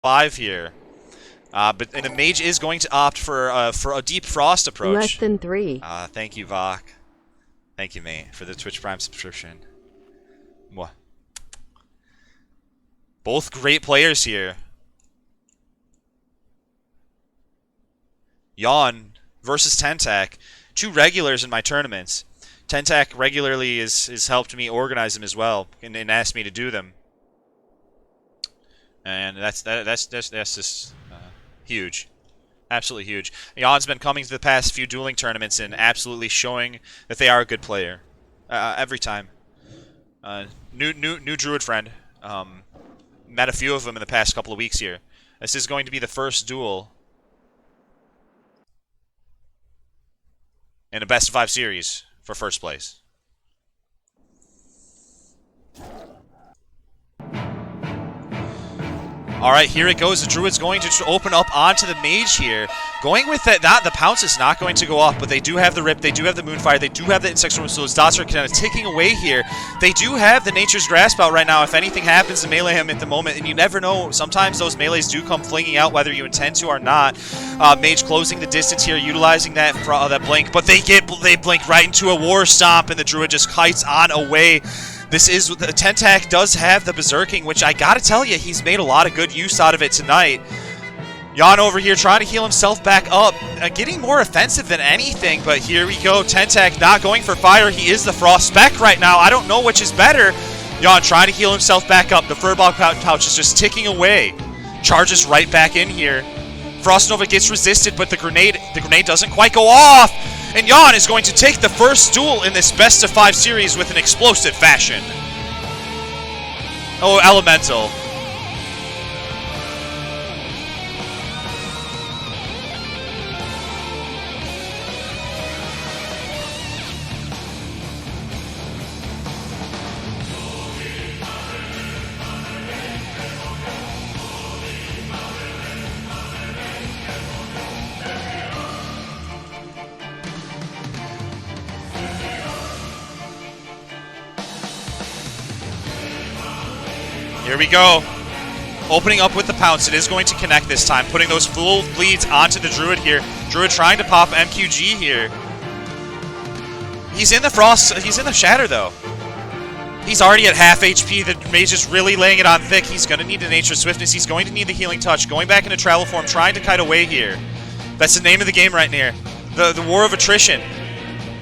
5 here. And the mage is going to opt for a deep frost approach. Less than 3. Thank you, Vok. Thank you, mate, for the Twitch Prime subscription. Mwah. Both great players here. Yawn versus Tentac. 2 regulars in my tournaments. Tentac regularly has helped me organize them as well, and asked me to do them. And that's just huge, absolutely huge. Yawn's been coming to the past few dueling tournaments and absolutely showing that they are a good player every time. New druid friend. Met a few of them in the past couple of weeks here. This is going to be the first duel in a best of 5 series for first place. Alright, here it goes. The druid's going to open up onto the mage here. Going with that, the pounce is not going to go off, but they do have the rip, they do have the moonfire, they do have the insect storm, so those dots are kind of ticking away here. They do have the nature's grasp out right now if anything happens to melee him at the moment, and you never know. Sometimes those melees do come flinging out whether you intend to or not. Mage closing the distance here, utilizing that blink, but they blink right into a war stomp, and the druid just kites on away. This is, the Tentac does have the berserking, which I gotta tell you, he's made a lot of good use out of it tonight. Yawn over here trying to heal himself back up, getting more offensive than anything, but here we go. Tentac not going for fire. He is the frost spec right now. I don't know which is better. Yawn trying to heal himself back up. The furball pouch is just ticking away. Charges right back in here. Frost Nova gets resisted, but the grenade doesn't quite go off. And Yawn is going to take the first duel in this best of 5 series with an explosive fashion. Oh, Elemental. Here we go. Opening up with the pounce. It is going to connect this time. Putting those full bleeds onto the druid here. Druid trying to pop MQG here. He's in the frost. He's in the shatter though. He's already at half HP. The mage is really laying it on thick. He's going to need the nature swiftness. He's going to need the healing touch. Going back into travel form. Trying to kite away here. That's the name of the game right here. The war of attrition.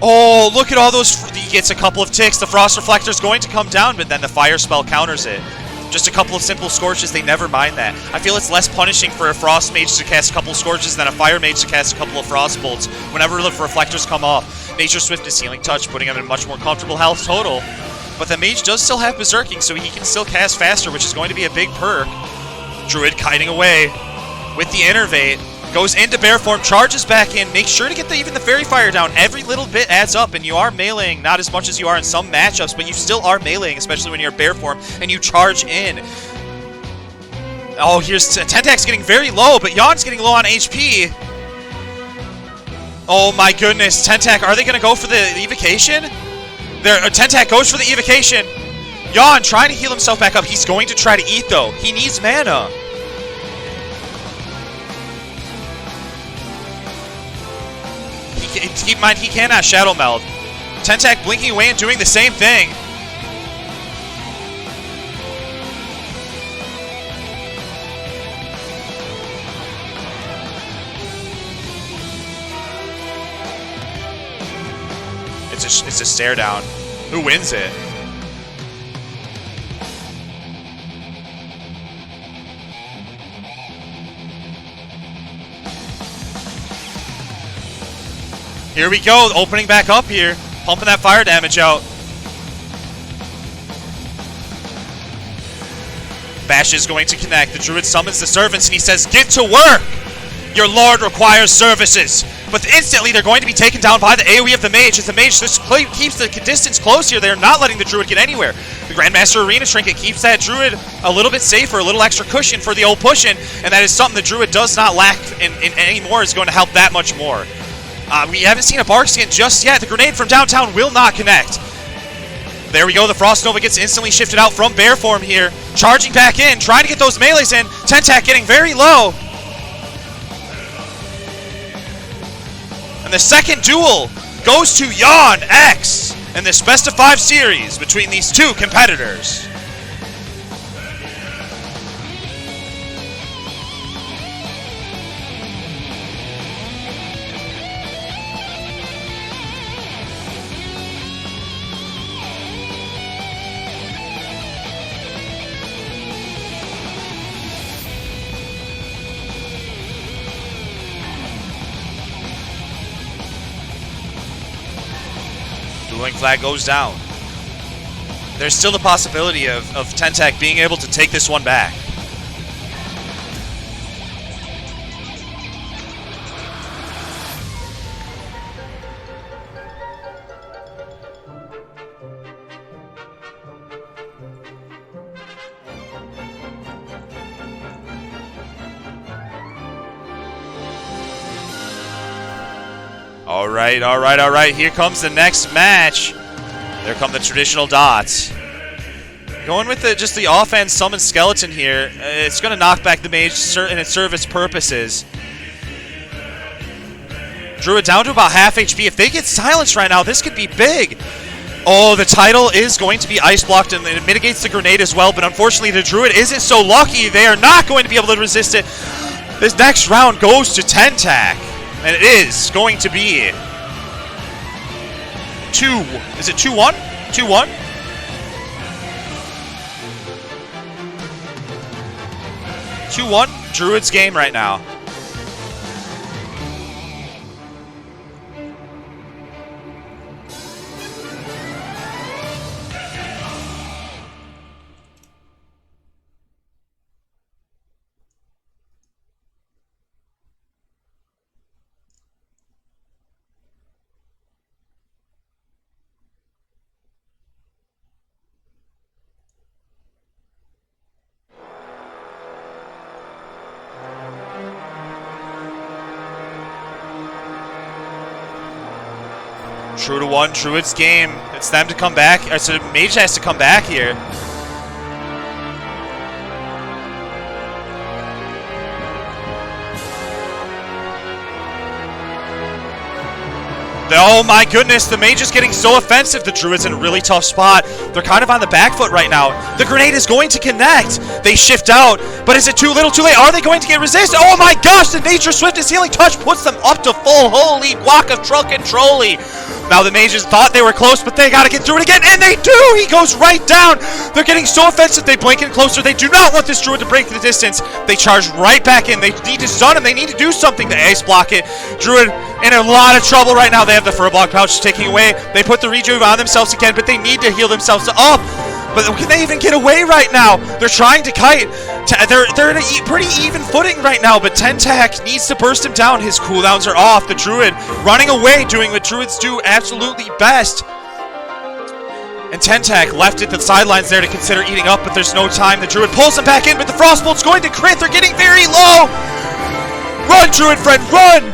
Oh, look at all those. He gets a couple of ticks. The frost reflector is going to come down, but then the fire spell counters it. Just a couple of simple scorches, they never mind that. I feel it's less punishing for a frost mage to cast a couple of scorches than a fire mage to cast a couple of frost bolts whenever the reflectors come off. Nature Swiftness, Healing Touch, putting him in a much more comfortable health total. But the mage does still have berserking, so he can still cast faster, which is going to be a big perk. Druid kiting away with the Innervate. Goes into bear form, charges back in, makes sure to get even the fairy fire down. Every little bit adds up, and you are meleeing, not as much as you are in some matchups, but you still are meleeing, especially when you're bear form, and you charge in. Oh, here's Tentac's getting very low, but Yawn's getting low on HP. Oh my goodness, Tentac, are they going to go for the evocation? Tentac goes for the evocation. Yawn trying to heal himself back up. He's going to try to eat, though. He needs mana. Keep in mind, he cannot Shadow Meld. Tentac blinking away and doing the same thing. It's a stare down. Who wins it? Here we go, opening back up here. Pumping that fire damage out. Bash is going to connect. The druid summons the servants and he says, "Get to work! Your lord requires services." But instantly they're going to be taken down by the AoE of the mage. As the mage just keeps the distance close here, they're not letting the druid get anywhere. The Grandmaster Arena Trinket keeps that druid a little bit safer, a little extra cushion for the old pushing, and that is something the druid does not lack in anymore. Is going to help that much more. We haven't seen a Bark Skin just yet. The grenade from downtown will not connect. There we go, the Frost Nova gets instantly shifted out from bear form here. Charging back in, trying to get those melees in. Tentac getting very low. And the second duel goes to Yawnx in this best of 5 series between these two competitors. Dueling flag goes down. There's still the possibility of Tentac being able to take this one back. All right. Here comes the next match. There come the traditional dots. Going with just the offense summon skeleton here. It's going to knock back the mage and it serve its purposes. Druid down to about half HP. If they get silenced right now, this could be big. Oh, the title is going to be ice blocked and it mitigates the grenade as well, but unfortunately the Druid isn't so lucky. They are not going to be able to resist it. This next round goes to Tentac. And it is going to be 2. Is it 2-1? 2-1? 2-1. Druid's game right now. True to 1, Druid's game. It's them to come back. So Mage has to come back here. Oh my goodness, the Mage is getting so offensive. The Druid's in a really tough spot. They're kind of on the back foot right now. The grenade is going to connect. They shift out, but is it too little, too late? Are they going to get resisted? Oh my gosh, the Nature Swiftness Healing Touch puts them up to full. Holy guac of truck and trolley. Now the mages thought they were close, but they gotta get through it again, and they do! He goes right down! They're getting so offensive, they blink in closer. They do not want this Druid to break the distance. They charge right back in. They need to stun him. They need to do something to ice block it. Druid in a lot of trouble right now. They have the Fur Block Pouch taking away. They put the rejuve on themselves again, but they need to heal themselves up. But can they even get away right now? They're trying to kite. They're in a pretty even footing right now, but Tentac needs to burst him down. His cooldowns are off. The Druid running away, doing what Druids do absolutely best. And Tentac left at the sidelines there to consider eating up, but there's no time. The Druid pulls him back in, but the Frostbolt's going to crit. They're getting very low. Run, Druid friend, run!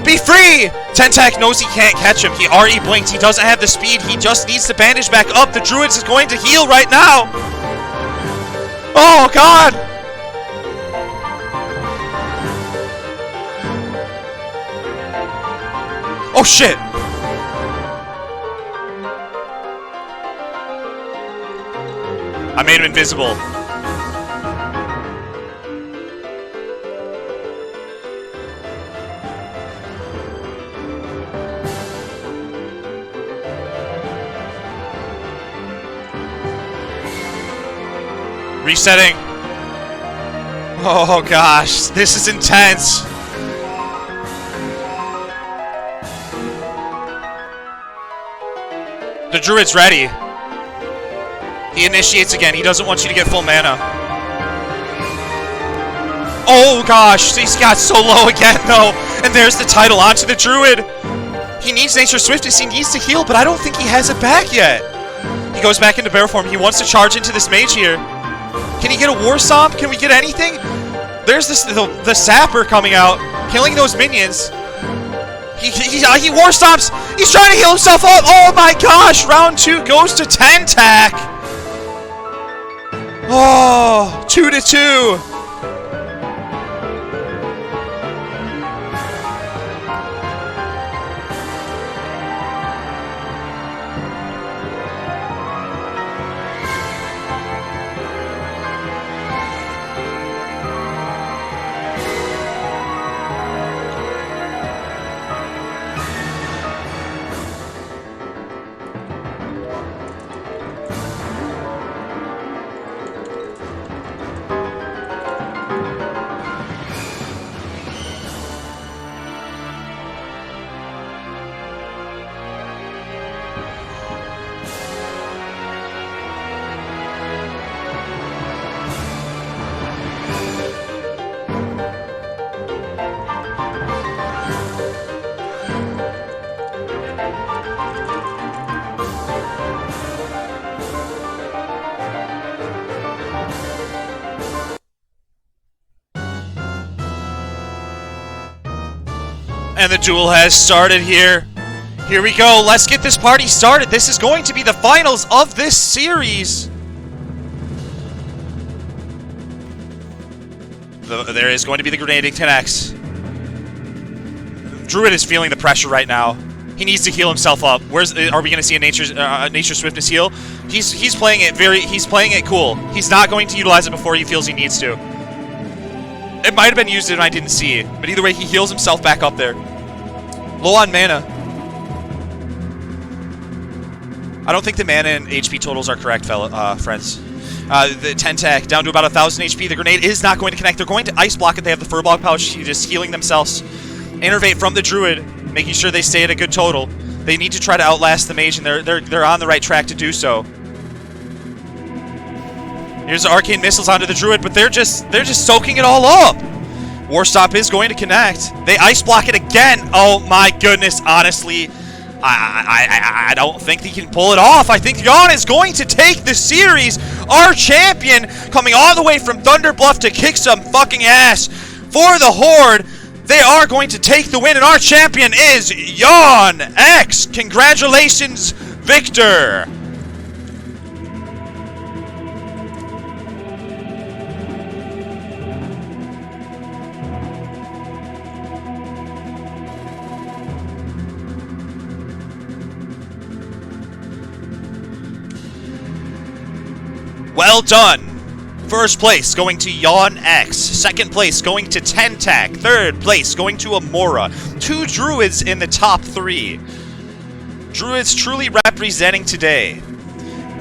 Be free! Tentac knows he can't catch him. He already blinked. He doesn't have the speed. He just needs to bandage back up. The Druid is going to heal right now. Oh, God! Oh, shit! I made him invisible. Resetting. Oh gosh, this is intense. The Druid's ready. He initiates again. He doesn't want you to get full mana. Oh gosh, he's got so low again though. And there's the title onto the Druid. He needs Nature Swiftness. He needs to heal, but I don't think he has it back yet. He goes back into bear form. He wants to charge into this mage here. Can he get a War Stomp? Can we get anything? There's the Sapper coming out, killing those minions. He war stomps. He's trying to heal himself up. Oh my gosh! Round 2 goes to Tentac. Oh, 2-2. And the duel has started here. Here we go. Let's get this party started. This is going to be the finals of this series. There is going to be the grenading 10x. Druid is feeling the pressure right now. He needs to heal himself up. Are we going to see a nature swiftness heal? He's playing it he's playing it cool. He's not going to utilize it before he feels he needs to. It might have been used and I didn't see it, but either way, he heals himself back up there. Low on mana. I don't think the mana and HP totals are correct, friends. The Tentac down to about 1,000 HP. The grenade is not going to connect. They're going to ice block it. They have the Furbog pouch, just healing themselves. Innervate from the Druid, making sure they stay at a good total. They need to try to outlast the mage, and they're on the right track to do so. Here's the arcane missiles onto the Druid, but they're just soaking it all up. War Stomp is going to connect. They ice block it again. Oh my goodness, honestly, I don't think he can pull it off. I think Yawnx is going to take the series. Our champion coming all the way from Thunder Bluff to kick some fucking ass for the Horde. They are going to take the win, and our champion is Yawnx. Congratulations, Victor. Well done. First place going to Yawnx. Second place going to Tentac. Third place going to Amora. 2 Druids in the top 3. Druids truly representing today.